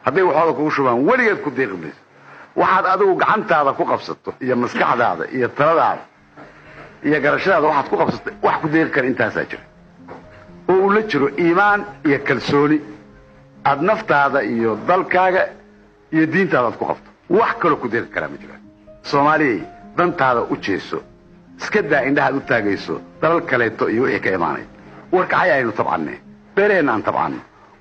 hadday waxooda kugu shubaan weligeed ku deeqi mayso waxaad adigu gacantaada ku qabsato iyo maskaxdaada iyo taladaada iyo garashadaada waxaad ku qabsato wax ku deeqi kara intaasaa jira oo uu la jiro iimaan iyo kalsooni aad naftaada iyo dalkaaga iyo diintaada aad ku qabto wax kaloo ku deeqi karaa ma jira Soomaaliya dantaada u jeeso iska daa indhaha u taagayso dalal kaleeto iyo wixii ka imaanay warka ayaynu tabcanay beereen aan tabcan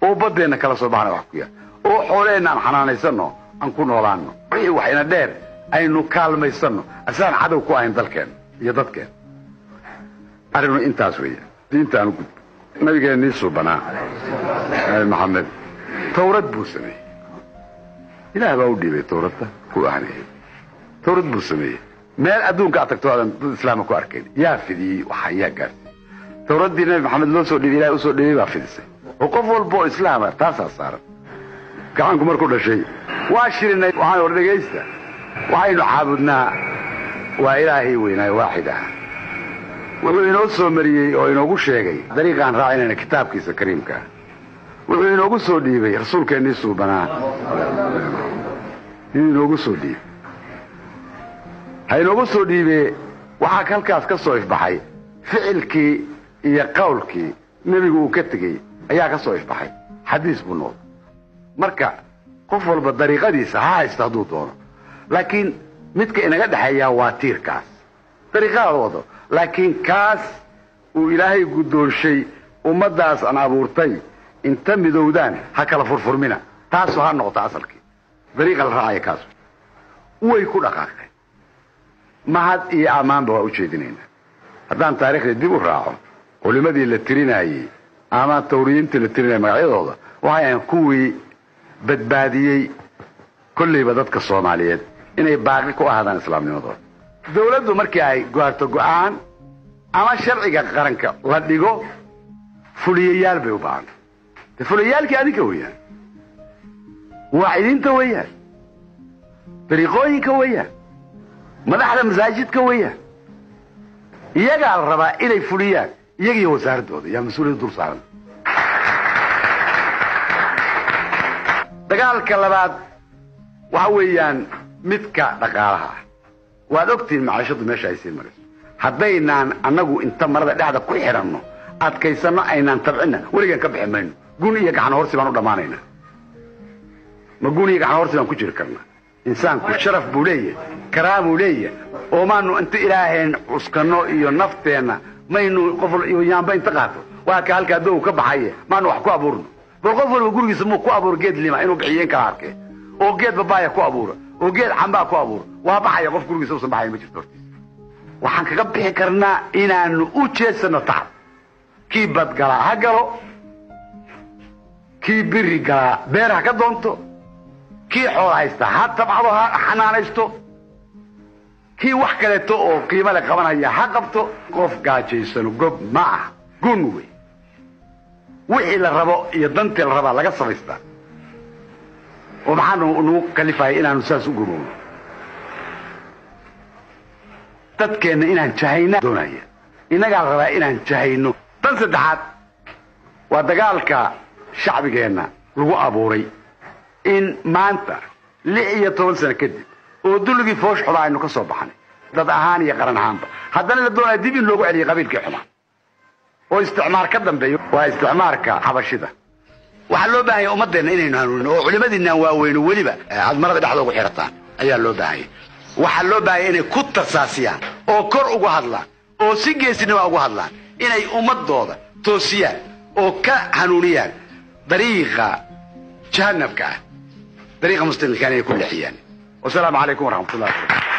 oo badeena kala soo baxnay wax ku yaa oo xoolaheena aan xanaanaysano aan ku noolaano wixii waxayna dheer aynu kaalmaysano asaan cadow ku ahayn dalkeen iyo dadkeen arinu intaas weeye diintaan u gudbo nabigeennii suubanaa maxamed tawrad buu sameeyey ilaah baa u dhiibay tawradda ku ahanayay tawrad buu sameeyey meel adduunka aad tagto aadan dad islaama ku arkayn yaa fidiyey waxa yaa gaartay tawraddii nabi maxamed loo soo dhiibay ilaahay u soo dhiibay baa fidisay oo qof walba oo islaama taasaa saaran gacanku markuu dhashay waa shirinay waxaan hor dhegaysta waxaynu caabudnaa waa ilaahay weynaayo waaxid ah wuxuu inoo soo mariyey oo inoogu sheegay dariiqaan raacinayna kitaabkiisa kariimka wuxuu inoogu soo dhiibay rasuulkeennii suubanaa inoogu soo dhiibay ha inoogu soo dhiibee waxaa halkaas ka soo ifbaxay ficilkii iyo qawlkii nebigu uu ka tegey ayaa ka soo ifbaxay xadiis buu noqday marka qof walba dariiqadiisa ha haysta hadduu doono laakiin midka inaga dhexeeyaa waa tiirkaas dariiqaada wado laakiin kaas uu ilaahay guddoonshay ummaddaas aan abuurtay inta midowdaan ha kala furfurmina taasu ha noqota asalkii dariiqa la raacaya kaas way ku dhaqaaqeen mahad iyo ammaanba waa u jeedinaynaa haddaan taariikhda dib u raaco culimadii la tirinayey ama tawriyiintii la tirinayay magacyadooda waxay ahayn kuwii badbaadiyey kollayba dadka Soomaaliyeed inay baaqi ku ahaadaan islaamnimadooda dawladdu markii ay go'aarto go'aan ama sharciga qaranka la dhigo fuliyayaal bay u baahan fuliyayaalkii adinka weeyaan waacidinta weeyaan dariiqooyinka weeyaan madaxda masaajidka weeyaan iyagaa la rabaa inay fuliyaan iyagiyo wasaaradooda yaa mas-uuliyad dul saaran dagaalka labaad waxa weeyaan midka dhaqaalaha waad ogtiin macaashadu meesha ay sii marayso haddaynaan annagu inta marada dhexda ku xiranno adkaysanno aynaan tabcinna weligaan ka bixi mayno gun iyo gacan horsi baan u dhammaanaynaa ma gun iyo gacan horsi baan ku jiri karnaa insaanku sharaf buu leeyahay karaamuu leeyahay oo maanu inta ilaaheen cuskanno iyo nafteenna maynu qof yaanba inta qaato waa ka halkaa dow ka baxaye maanu wax ku abuurno bal qof walba gurigiisa muu ku abuuro geed lima inuu bixiyeen kala arkay oo geed babaaya ku abuuro oo geed cambaa ku abuuro waa baxaya qof gurigiisa uusan baxayn ma jirto hortiisa waxaan kaga bixi karnaa inaanu u jeedsano tacab kii badgalaa ha galo kii biri galaa beer ha ka doonto kii xoola haysta ha tabcado ha xanaanaysto kii wax kaleeto oo qiimo leh qabanaya ha qabto qof gaajaysano gob ma ah gun wey wixii la rabo iyo dantii la rabaa laga samaystaa oo maxaanu nagu kalifaya inaanu saas u gurowno dadkeenna inaan jahayna doonaya innagaa rabaa inaan jahayno tan saddexaad waa dagaalka shacbigeenna lagu abuuray in maanta 16 sano kadib oo dulligii foosh xumaa aynu ka soo baxnay dad ahaan iyo qaran ahaanba haddana la doonayo dib in loogu celiyo qabiilkii xumaa oo isticmaar ka dambeeyo waa isticmaarka xabashida waxaa loo baahan yahay ummadeenna inaynu hanuunino oo culimadiinaan waaweyno weliba cadmarada dhexda ugu xirataan ayaa loo baahan yahay waxaa loo baahan yahay inay ku tarsaasiyaan oo kor ugu hadlaan oo si geesinimo ugu hadlaan inay ummadooda toosiyaan oo ka hanuuniyaan dariiqa jahannamka ah dariiqa muslimka inay ku leexiyaan والسلام عليكم ورحمة الله وبركاته